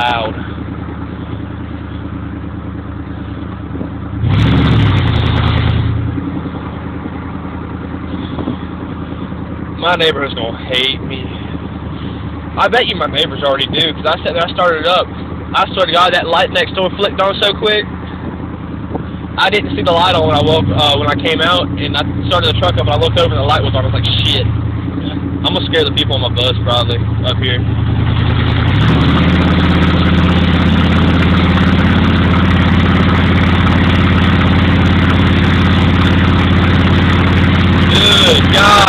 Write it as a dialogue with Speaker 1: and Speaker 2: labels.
Speaker 1: loud. My neighborhood's gonna hate me. I bet you my neighbors already do, because I said that I started it up. I swear to God, that light next door flicked on so quick. I didn't see the light on when I when I came out, and I started the truck up, and I looked over and the light was on. I was like, shit. I'm gonna scare the people on my bus probably up here. Good God.